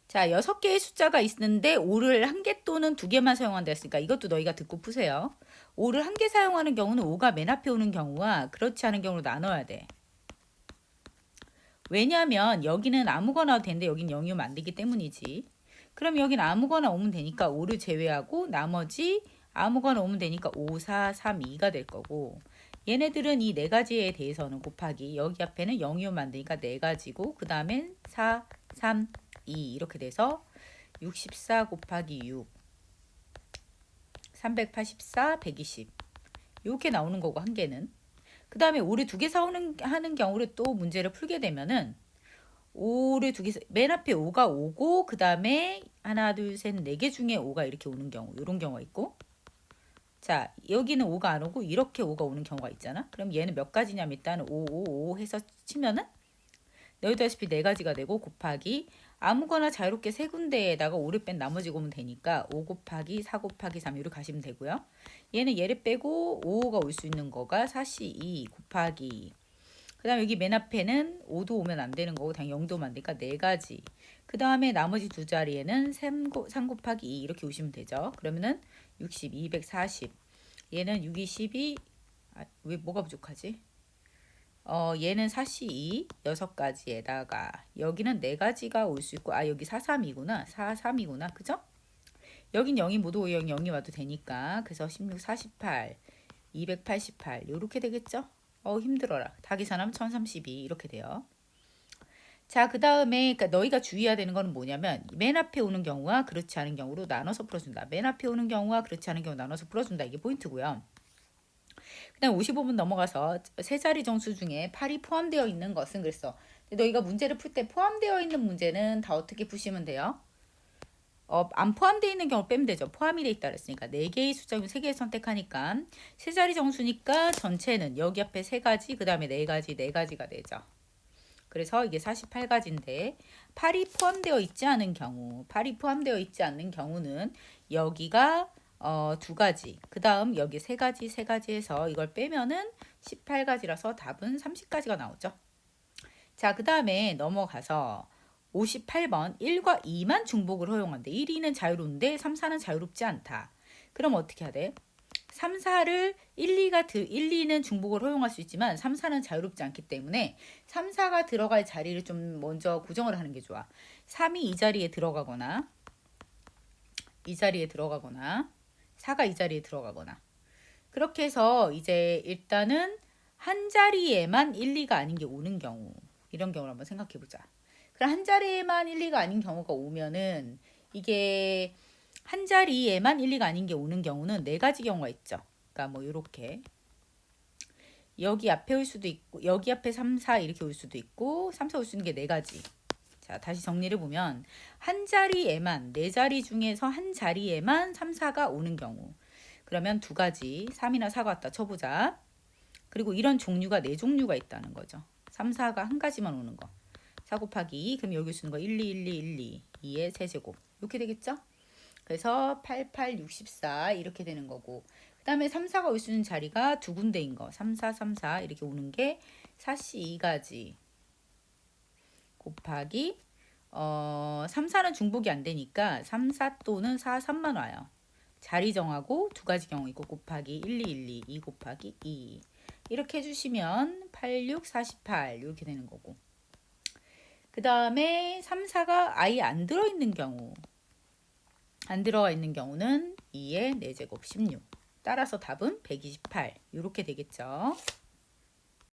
자, 6개의 숫자가 있는데 5를 1개 또는 2개만 사용한다 했으니까 이것도 너희가 듣고 푸세요. 5를 1개 사용하는 경우는 5가 맨 앞에 오는 경우와 그렇지 않은 경우로 나눠야 돼. 왜냐하면 여기는 아무거나 와도 되는데 여긴 0이 오면 안 되기 때문이지. 그럼 여긴 아무거나 오면 되니까 5를 제외하고 나머지 아무거나 오면 되니까 5, 4, 3, 2가 될 거고, 얘네들은 이 네 가지에 대해서는 곱하기 여기 앞에는 0이 오면 안 되니까 네 가지고 그 다음엔 4, 3, 2 이렇게 돼서 64 곱하기 6 384, 120 이렇게 나오는 거고, 한 개는. 그 다음에 5를 2개 하는 경우를 또 문제를 풀게 되면은 5를 2개, 맨 앞에 5가 오고 그 다음에 하나 둘 셋 4개 중에 5가 이렇게 오는 경우, 이런 경우가 있고, 자 여기는 5가 안 오고 이렇게 5가 오는 경우가 있잖아. 그럼 얘는 몇 가지냐면 일단 5, 5, 5 해서 치면은 너희도 아시피 4가지가 되고 곱하기 아무거나 자유롭게 세 군데에다가 5를 뺀 나머지 오면 되니까 5 곱하기 4 곱하기 3 이렇게 가시면 되고요. 얘는 얘를 빼고 5가 올 수 있는 거가 4C2 곱하기, 그 다음에 여기 맨 앞에는 5도 오면 안 되는 거고 당연히 0도 오면 안 되니까 4가지. 그 다음에 나머지 두 자리에는 3 곱하기 2 이렇게 오시면 되죠. 그러면은 60, 240. 얘는 6, 2, 12. 왜 뭐가 부족하지? 얘는 4C2 6가지에다가 여기는 4가지가 올 수 있고, 여기 43이구나. 43이구나. 그죠? 여긴 0이 모두 0이 와도 되니까. 그래서 16, 48, 288 이렇게 되겠죠? 힘들어라. 다 계산하면 1032 이렇게 돼요. 자, 그 다음에 그러니까 너희가 주의해야 되는 거는 뭐냐면 맨 앞에 오는 경우와 그렇지 않은 경우로 나눠서 풀어준다. 맨 앞에 오는 경우와 그렇지 않은 경우 나눠서 풀어준다. 이게 포인트고요. 그 다음 55분 넘어가서 세 자리 정수 중에 8이 포함되어 있는 것은 그랬어. 근데 너희가 문제를 풀 때 포함되어 있는 문제는 다 어떻게 푸시면 돼요? 안 포함되어 있는 경우 빼면 되죠. 포함이 돼 있다 그랬으니까 4개의 숫자 중 3개 선택하니까 세 자리 정수니까 전체는 여기 앞에 3가지 그 다음에 4가지 4가지가 되죠. 그래서 이게 48가지인데 8이 포함되어 있지 않은 경우, 8이 포함되어 있지 않는 경우는 여기가 2가지, 그 다음 여기 3가지 3가지 해서 이걸 빼면은 18가지라서 답은 30가지가 나오죠. 자, 그 다음에 넘어가서 58번 1과 2만 중복을 허용한대. 1, 2는 자유로운데 3, 4는 자유롭지 않다. 그럼 어떻게 해야 돼? 3, 4를 1, 2는 중복을 허용할 수 있지만 3, 4는 자유롭지 않기 때문에 3, 4가 들어갈 자리를 좀 먼저 고정을 하는 게 좋아. 3이 이 자리에 들어가거나 이 자리에 들어가거나 4가 이 자리에 들어가거나, 그렇게 해서 이제 일단은 한 자리에만 1, 2가 아닌 게 오는 경우, 이런 경우를 한번 생각해 보자. 그럼 한 자리에만 1, 2가 아닌 경우가 오면은 이게 한 자리에만 1, 2가 아닌 게 오는 경우는 4가지 경우가 있죠. 그러니까 뭐 이렇게 여기 앞에 올 수도 있고 여기 앞에 3, 4 이렇게 올 수도 있고 3, 4 올 수 있는 게 4가지. 자, 다시 정리를 보면 한 자리에만 4자리 중에서 한 자리에만 3, 4가 오는 경우, 그러면 2가지 3이나 4가 왔다 쳐보자. 그리고 이런 종류가 4종류가 있다는 거죠. 3, 4가 한 가지만 오는 거. 4 곱하기 2, 그럼 여기 쓰는 거 1, 2, 1, 2, 1, 2, 2의 세제곱 이렇게 되겠죠? 그래서 8, 8, 64 이렇게 되는 거고, 그 다음에 3, 4가 올 수 있는 자리가 2군데인 거, 3, 4, 3, 4 이렇게 오는 게 4C 2가지 곱하기 3, 4는 중복이 안 되니까 3, 4 또는 4, 3만 와요. 자리 정하고 2가지 경우 있고 곱하기 1, 2, 1, 2, 2 곱하기 2 이렇게 해주시면 8, 6, 48 이렇게 되는 거고, 그 다음에 3, 4가 아예 안 들어있는 경우, 안 들어가 있는 경우는 2의 4제곱 16. 따라서 답은 128 이렇게 되겠죠.